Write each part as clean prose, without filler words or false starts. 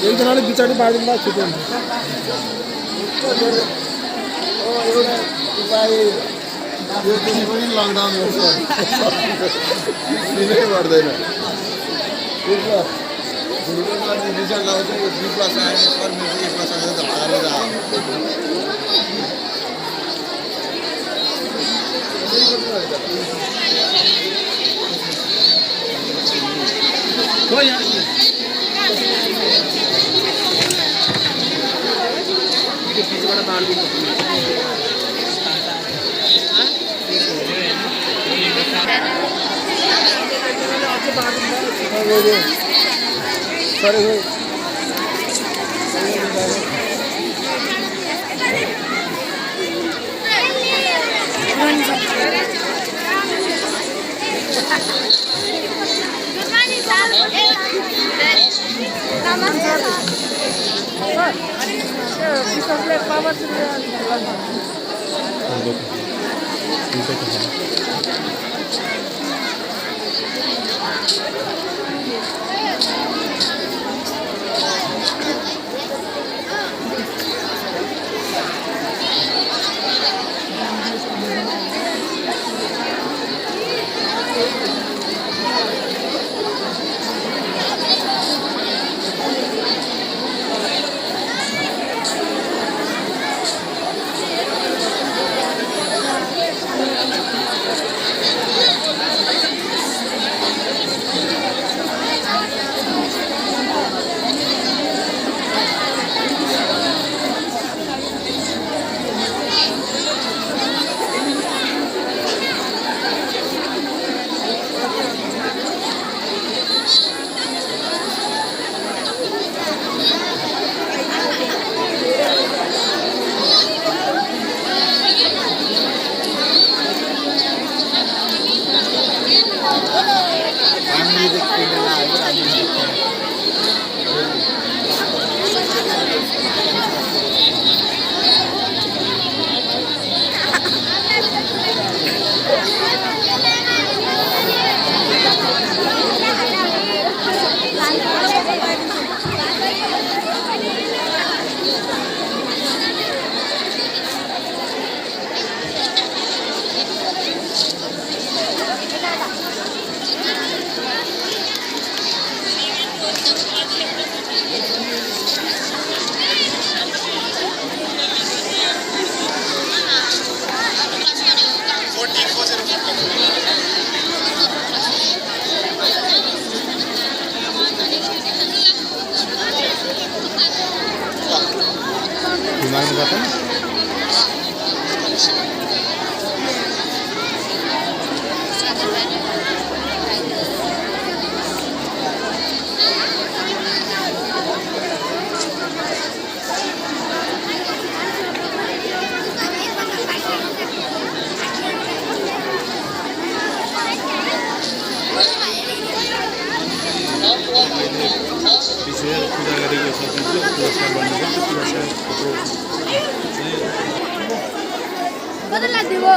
एकजनाले पछाडि पारिदिँदा छिटो हुन्छ यो पनि लकडाउन गर्छ दिनै पर्दैन रिजल्ट आउँछ यो 2+ आयो पर्मिट 1+ आयो त हारेर आयो मार्नु पर्छ पूजा गरेको छ पुरस्कार बन्नु पुरस्कार कता लाग्दियो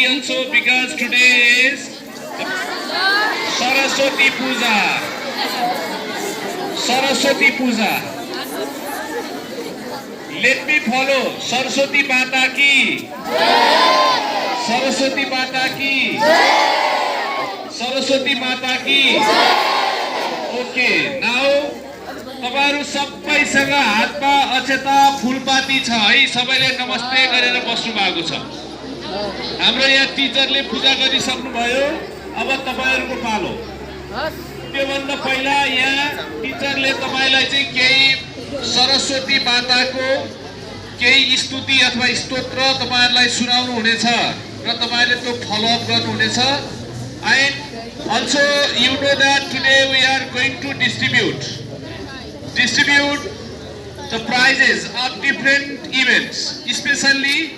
also because today is Saraswati Puja. Saraswati Puja. Let me follow. Saraswati Mata ki. Saraswati Mata ki. Saraswati Mata ki. Okay, now तपाईहरु सबैसँग हातमा अक्षता फूलपाती छ है, सबैले नमस्ते गरेर बस्नु भएको छ। हाम्रो यहाँ टिचरले पूजा गरिसक्नु भयो, अब तपाईहरुको पालो। त्योभन्दा पहिला यहाँ टिचरले तपाईलाई चाहिँ केही सरस्वती माताको केही स्तुति अथवा स्तोत्र तपाईहरुलाई सुनाउनु हुनेछ र तपाईले त्यो फलो अप गर्नु हुनेछ। And also you know that today we are going to distribute the prizes of different events. Especially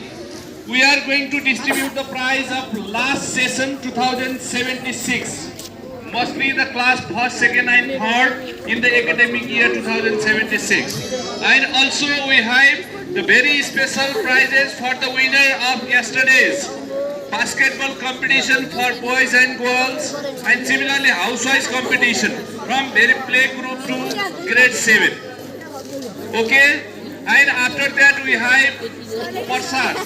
we are going to distribute the prize of last session 2076, mostly the class 1st, 2nd and 3rd in the academic year 2076. And also we have the very special prizes for the winner of yesterday's basketball competition for boys and girls, and similarly housewives competition from very play group to grade 7. Okay, and after that we have prasad,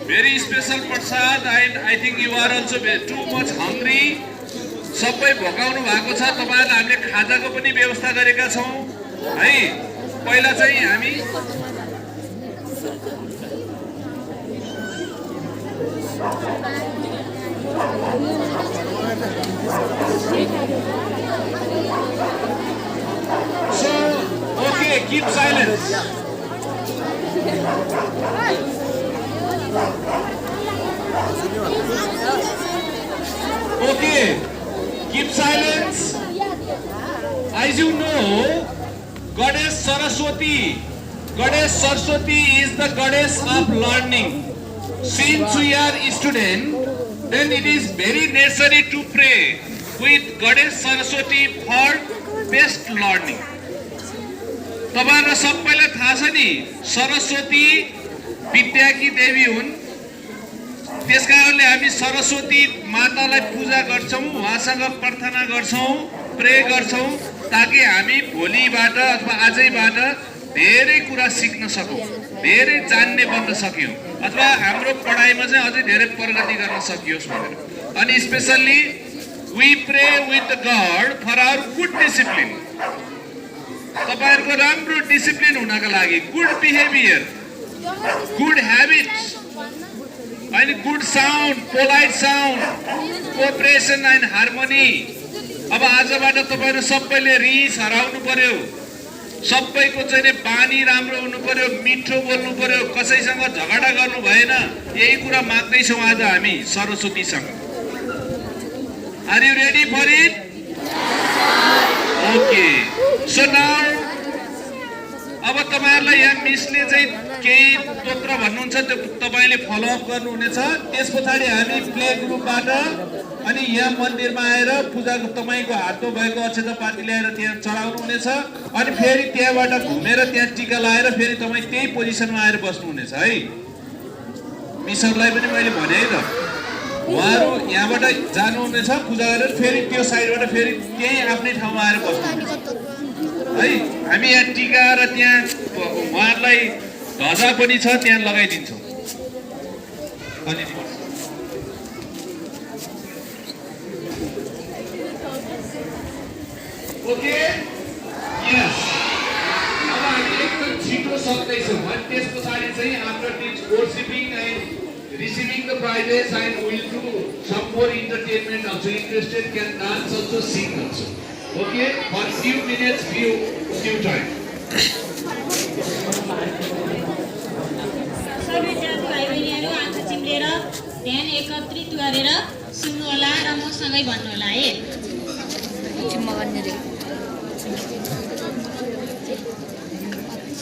very special prasad, and I think you are also too much hungry. सबै भोकाउनु भएको छ, तपाईहरुलाई हामीले खाजाको पनि व्यवस्था गरेका छौं है। पहिला चाहिँ हामी So, okay, keep silence. Okay, keep silence. As you know, Goddess Saraswati is the goddess of learning. Since we are student, then it is very necessary to pray with Goddess Saraswati for best learning. तपाईहरुलाई सबैलाई थाहा छ नि, सरस्वती विद्याकी देवी हुन्। त्यसकारणले हामी सरस्वती मातालाई पूजा गर्छौं, उहाँसँग प्रार्थना गर्छौं, प्रे गर्छौं, ताकि हामी भोलिबाट अथवा आजैबाट धेरै कुरा सिक्न सकौं, धेरै जान्ने बन्न सक्यौं, अथवा हाम्रो पढाइमा चाहिँ अझै धेरै प्रगति गर्न सकियोस् भनेर। अनि specially we pray with the God for our good discipline. तपाईहरुको राम्रो डिसिप्लिन हुनका लागि, गुड बिहेभियर, गुड ह्याबिट्स, अनि good sound, polite sound, cooperation end harmony. अब आजबाट तपाईहरु सबैले रिस हराउनु पर्यो, सबैको चाहिँ बानी राम्रो हुनु पर्यो, मिठो बोल्नु पर्यो, कसैसँग झगडा गर्नु भएन। यही कुरा माग्दै छौं आज हामी सरस्वतीसँग। Are you ready for it? Okay. So now अब तपाईहरुलाई यहाँ मिसले चाहिँ केही स्तोत्र भन्नुहुन्छ, त्यो तपाईले फलो अप गर्नु हुनेछ। त्यसपछि हामी प्ले ग्रुपबाट अनि यहाँ मन्दिरमा आएर पूजाको तपाईको हातमा भएको अक्षता पाती ल्याएर त्यहाँ चढाउनु हुनेछ। अनि फेरि त्यहाँबाट घुमेर त्यहाँ टीका लाएर फेरि तपाई त्यही पोजिसनमा आएर बस्नु हुनेछ है। मिसहरुलाई पनि मैले भने है त, उहाँहरु यहाँबाट जानु हुनेछ पूजा गरेर फेरि त्यो साइडबाट फेरि त्यही आफ्नै ठाउँमा आएर बस्नु हुनेछ है। हामी यहाँ टीका र त्यहाँ उहाँहरुलाई ध्वजा पनि छ त्यहाँ लगाइदिन्छौं। अनि ओके, यस, अब हामी एकदम छिटो सक्दैछौँ। अनि त्यसपछि चाहिँ after this worshipping and receiving the prizes, and we will do some more entertainment also. Interested can dance also, sing also. Okay, for few minutes, few time. सबै विद्यार्थी भाइ बहिनीहरु आँखा चिम्लेर ध्यान एकत्रित गरेर सुन्नु होला र मसँगै भन्नु होला है।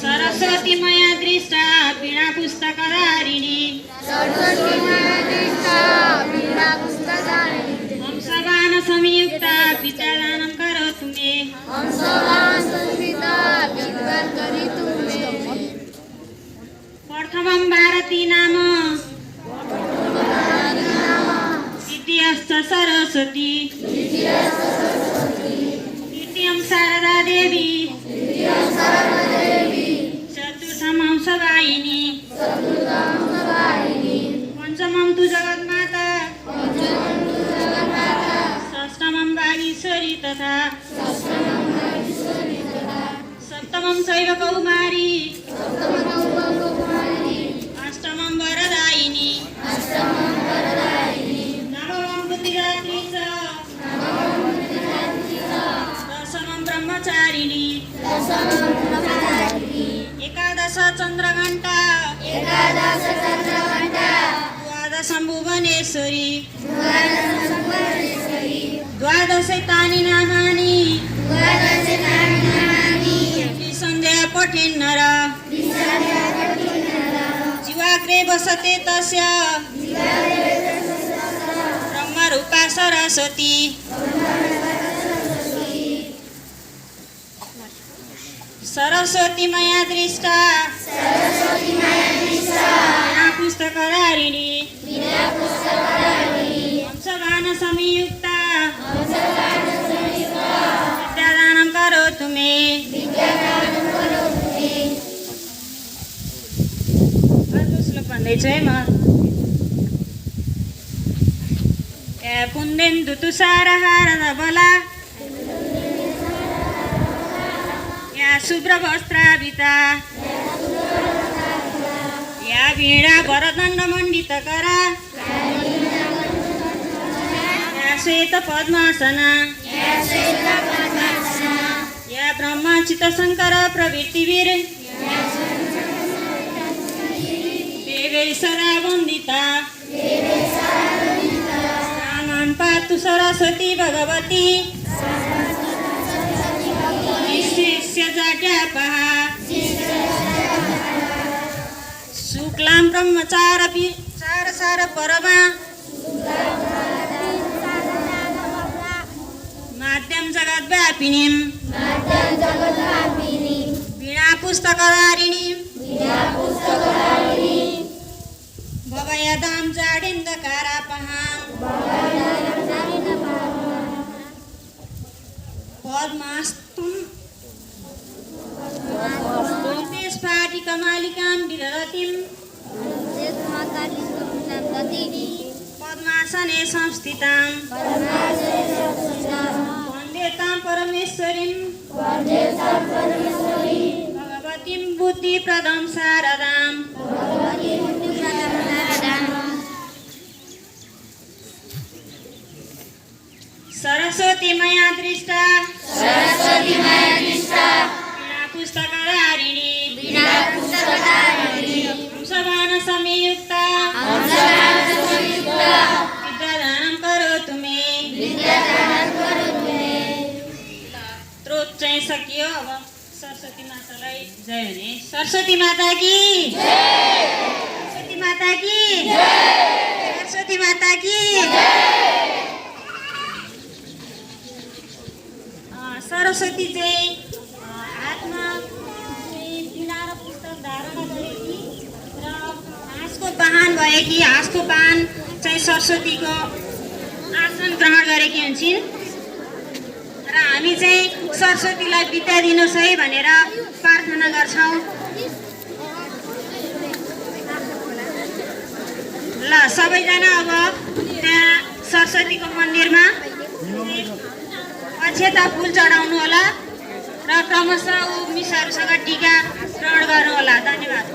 सरस्वती मया दृष्टा वीणा पुस्तकधारिणी, हंसगान संयुक्ता विद्यादानं करोतु मे। प्रथमं भारती नाम सरस्वती तृतीयं शारदा देवी चतुर्थं हंसवाहिनी पञ्चमं तु जगन्माता षष्ठमं वागीश्वरी तथा सप्तमं चैव कौमारी अष्टमं वरदायिनी नवमं बुद्धिदात्री च दशमं ब्रह्मचारिणी एकादश चन्द्रघण्टा द्वादशं भुवनेश्वरी द्वादशैतानि नामानि सन्ध्या पठेन् नर जीवाग्रे वसते तस्य ब्रह्मरूपा सरस्वती सरस्वती मया दृष्टा वीणा पुस्तकधारिणी वंशगान संयुक्ता विद्यादानं करोतु मे अर्को श्लोक भन्दैछु है म या कुन्देन्दु तुषारहार धवला या शुभ्र वस्त्राभिता या वीणा वरदण्ड मण्डितकरा या श्वेत पद्मासना या ब्रह्मचित शङ्कर प्रवृत्तिवीर देवै सदा वन्दिता स्थानं पातु सरस्वती भगवती शिष्य जाड्यापः शुक्लां ब्रह्मचारपि सार परमा माध्यं जगद्व्यापिनीं वीणा पुस्तकधारिणीं भवयदां जाडेन्दकारापहां पद्मास्तुं स्फाटिकमालिकां विदधतीं पद्मासने संस्थितां वन्दे तां परमेश्वरीं भगवतीं बुद्धिप्रदां शारदां सरस्वती मया दृष्टा वीणा पुस्तकधारिणी हंसगान संयुक्ता विद्यादानं करोतु मे स्त्रोत चाहिँ सकियो। अब सरस्वती मातालाई जय हुने। सरस्वती माता की सरस्वती माता की सरस्वती माता की सरस्वती चाहिँ हातमा वीणा र पुस्तक धारण गरेकी र हाँसको पान भएकी हाँसको पान चाहिँ सरस्वतीको आसन ग्रहण गरेकी हुन्छन् र हामी चाहिँ सरस्वतीलाई विद्या दिनुहोस् है भनेर प्रार्थना गर्छौँ। ल सबैजना अब त्यहाँ सरस्वतीको मन्दिरमा अक्षता फुल चढाउनु होला र क्रमशः मिसहरूसँग टीका ग्रहण गर्नु होला। धन्यवाद।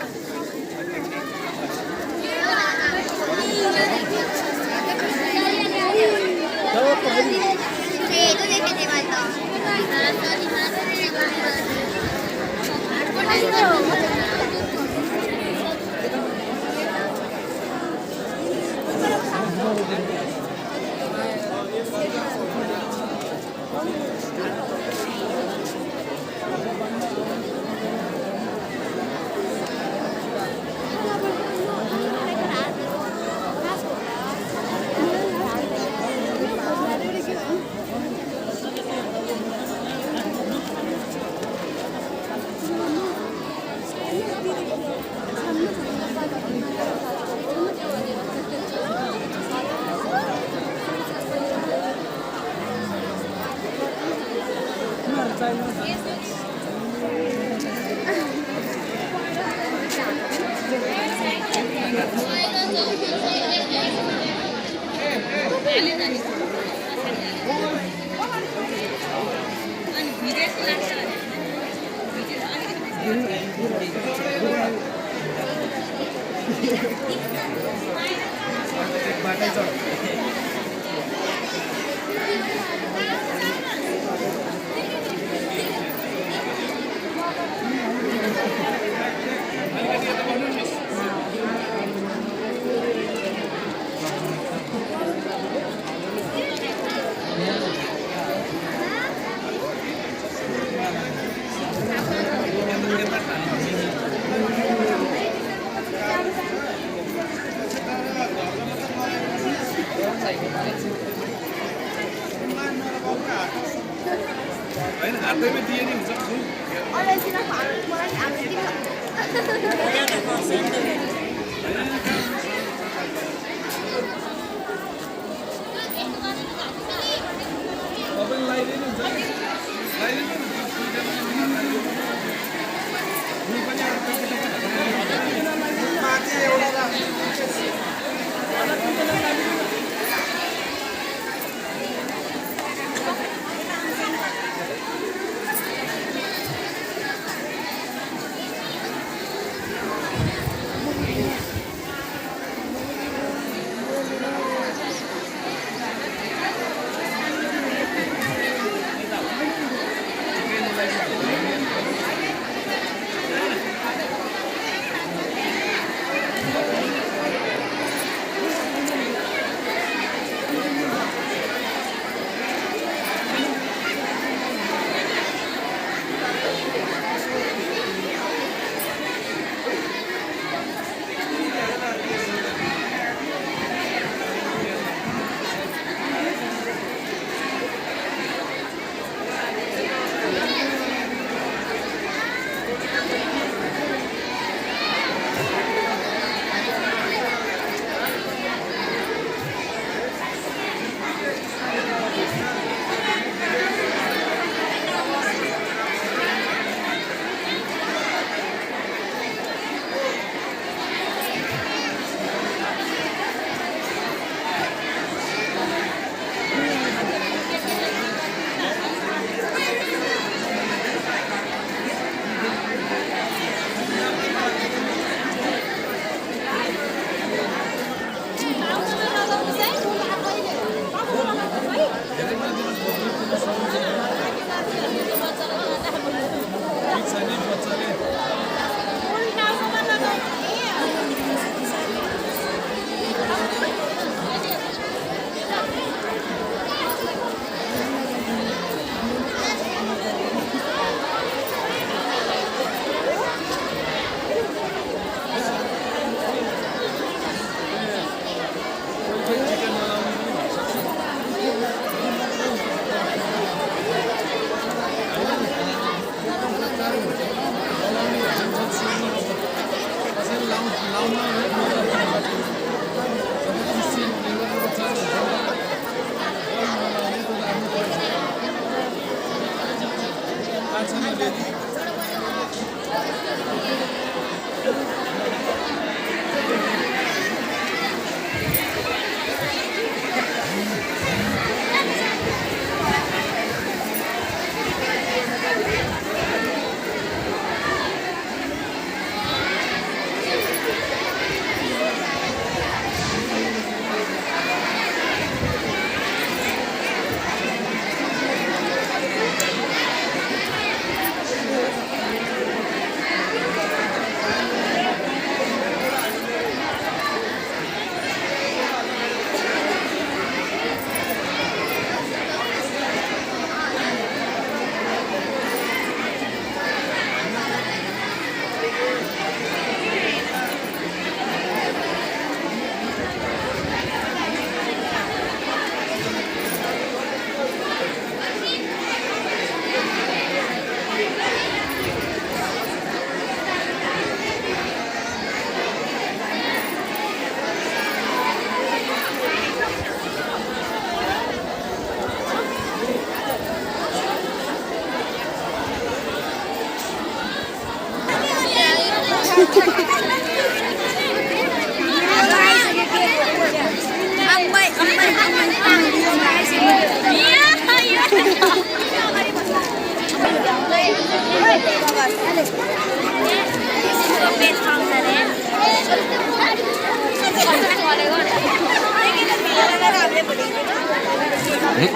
अरे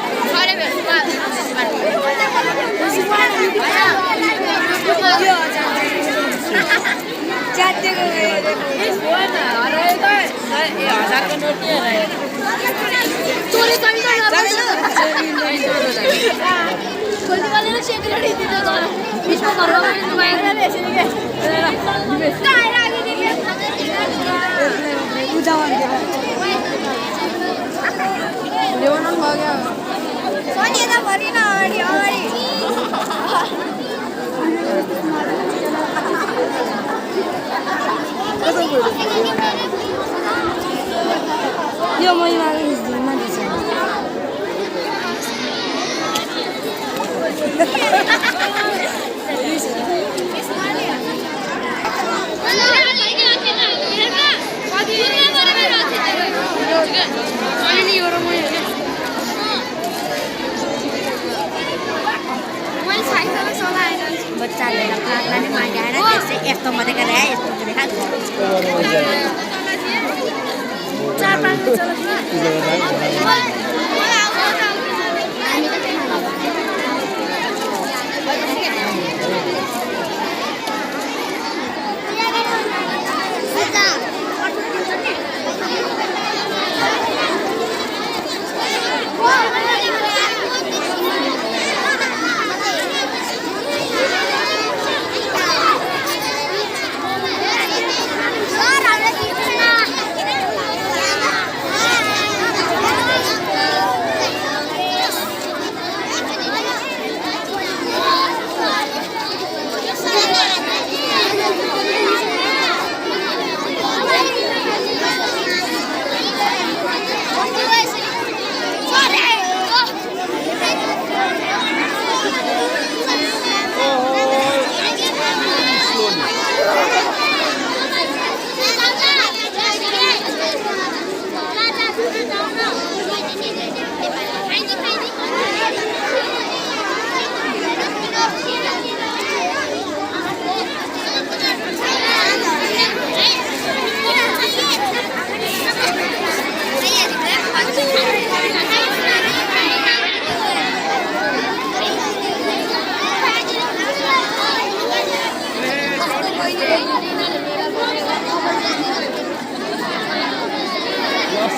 यो महिना बच्चाले खानाले मागेर त्यसै यस्तो मात्रै गरे यस्तो देखा 4-5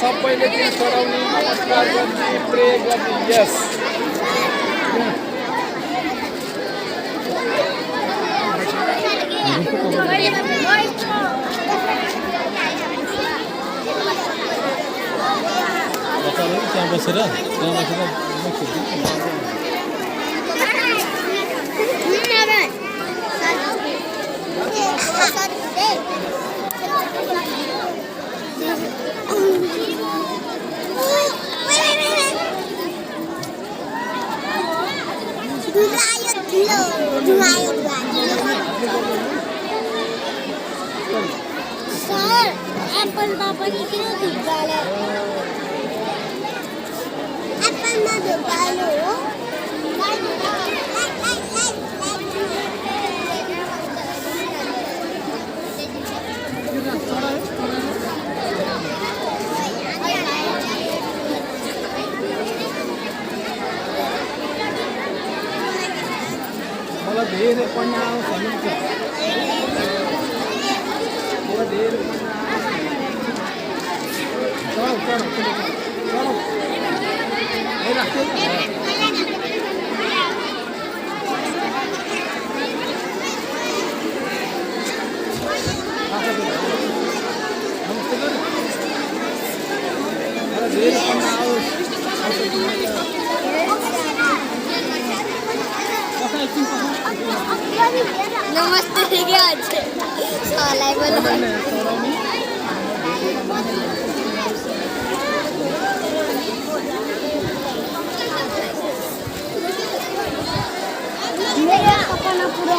सबैले चाहिँ चढाउने नमस्कार गर्ने प्रे गर्ने यस त्यहाँ बसेर सर एप्पलमा पनि किन धुप्पालो एप्पलमा धुप्पालो हो मलाई धेरै पढ्न आउँछ नि मलाई धेरै नमस्ते क्या सालाई बोला मेरा सपना पूरा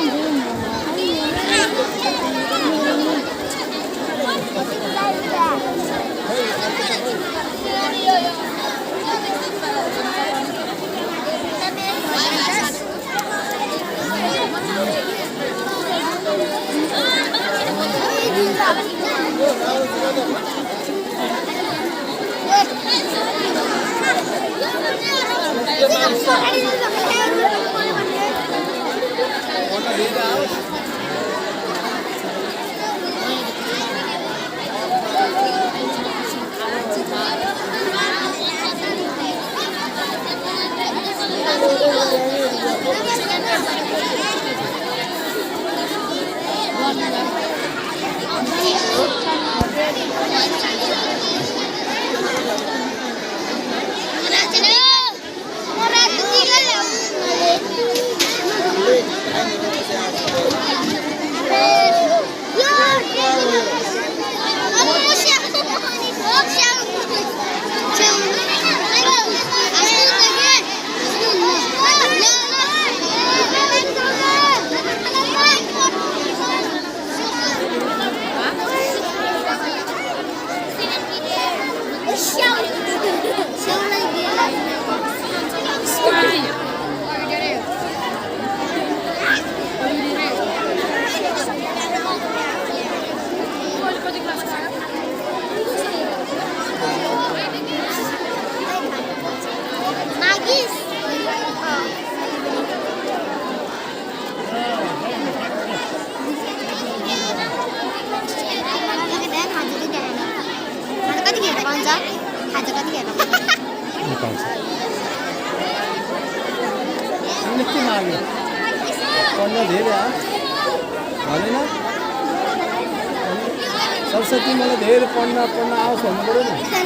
के माग्यो पढ्न धेरै भनेन सरस्वती मलाई धेरै पढ्न आओस् भन्नु पऱ्यो नि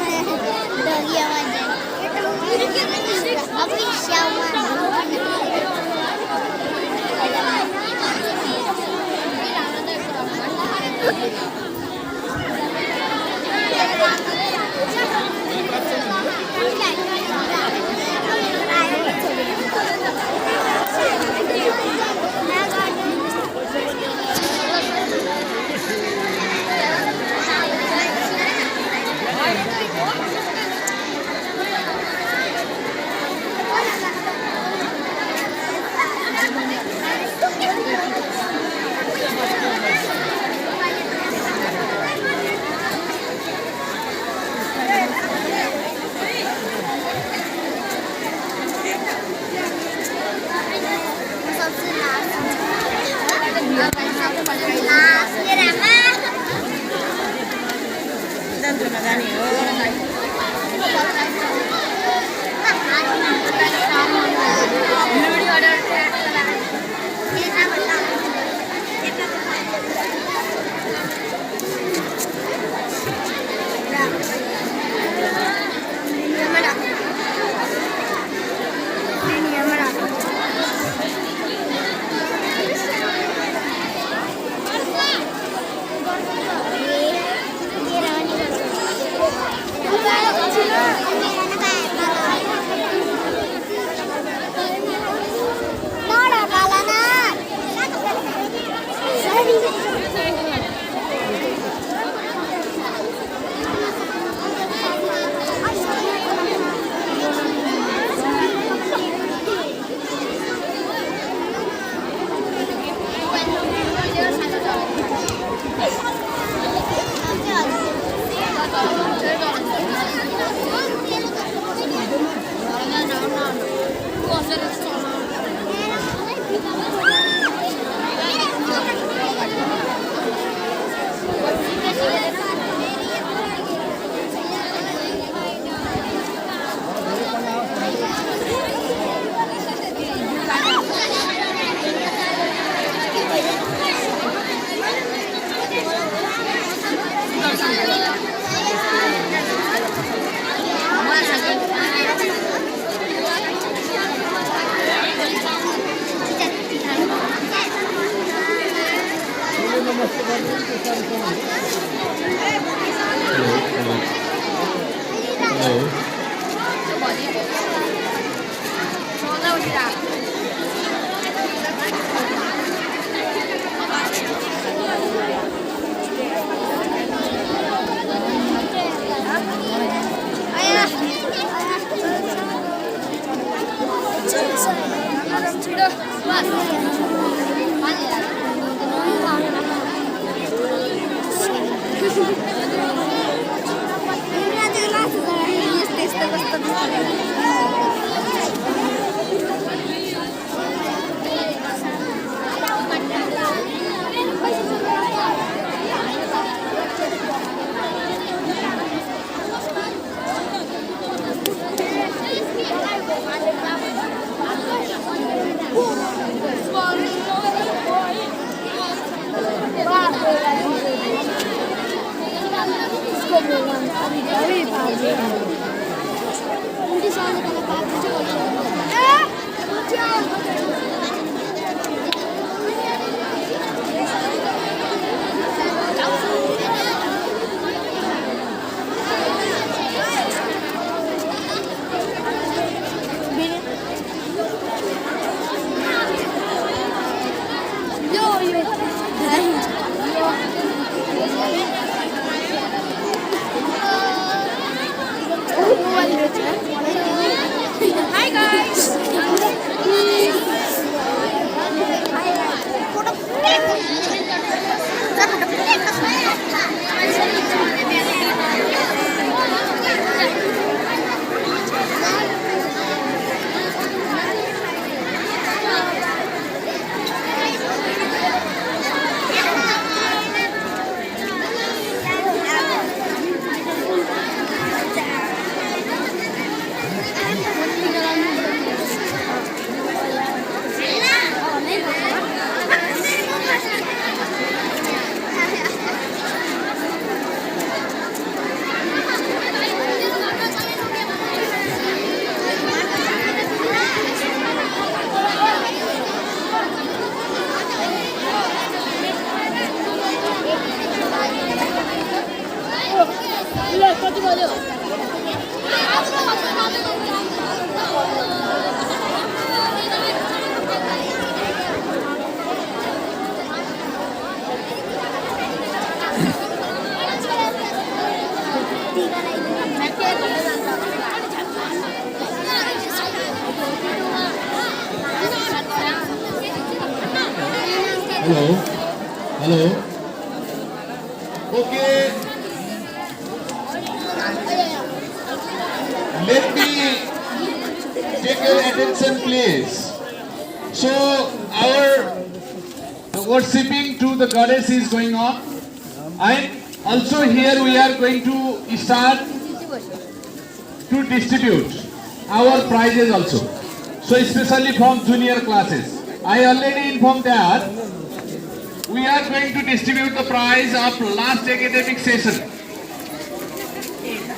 Hello. Hello. Okay. Let me take your attention, please. So the worshipping to the goddess is going on, and also here we are going to start to distribute our prizes also. So especially from junior classes. I already informed that we are going to distribute the prize of last academic session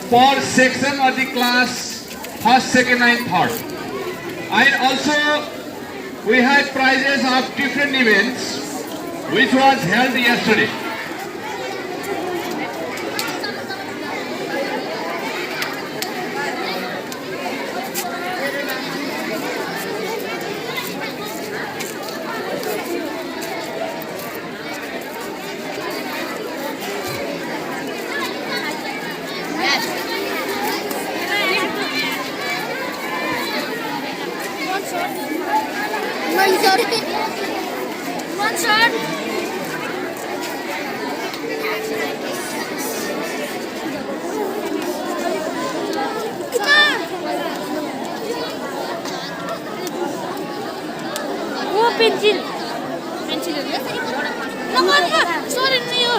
for section or the class first, second and third. And also we had prizes of different events which was held yesterday. One shot. वो pencil pencil हो गया sorry नहीं हो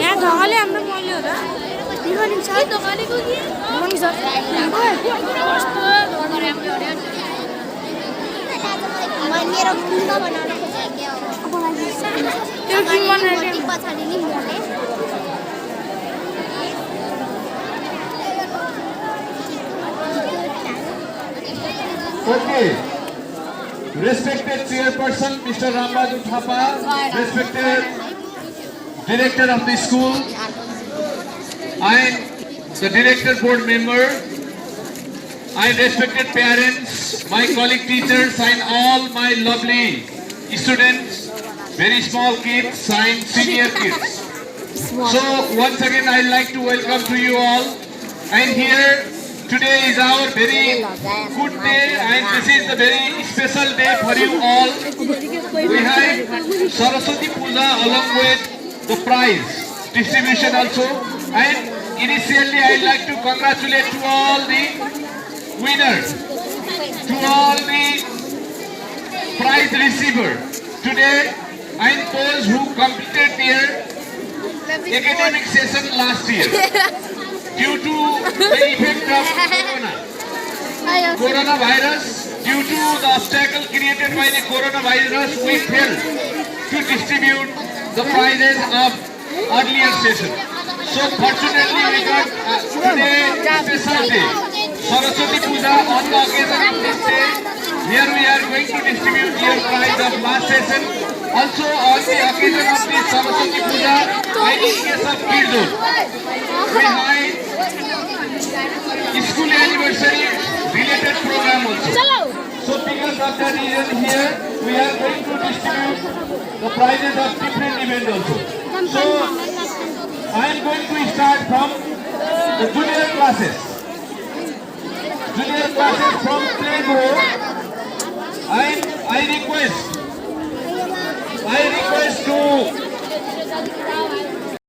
यहाँ ढगाले हाम्रो मैले हो र दिवानी छ ढगालेको के दिवानी छ मेरो कुण्ड बनाउन खोजेको त्यो किन बनाले पछाडि नि मोले Okay. Respected chairperson Mr. Rambadu Thapa, respected director of the school, and the director board member, and respected parents, my colleague teachers, and all my lovely students, very small kids and senior kids. So once again I'd like to welcome to you all, and here today is our very good day, and this is the very special day for you all. We have Saraswati Puja along with the prize distribution also, and initially I'd like to congratulate to all the winners, to all the prize receivers today, and those who completed their academic session last year. Due to the effect of coronavirus, due to the obstacle created by the coronavirus, we failed to distribute the prizes of earlier session. So fortunately we got today special day, Saraswati Puja. On the occasion of this day, here we are going to distribute your prize of last session. Also on the occasion of the Saraswati Puja, and in case of Kids, we have school anniversary related program also. So because of that reason here, we are going to distribute the prizes of different events also. So I am going to start from the junior classes. Junior classes from play group, and I request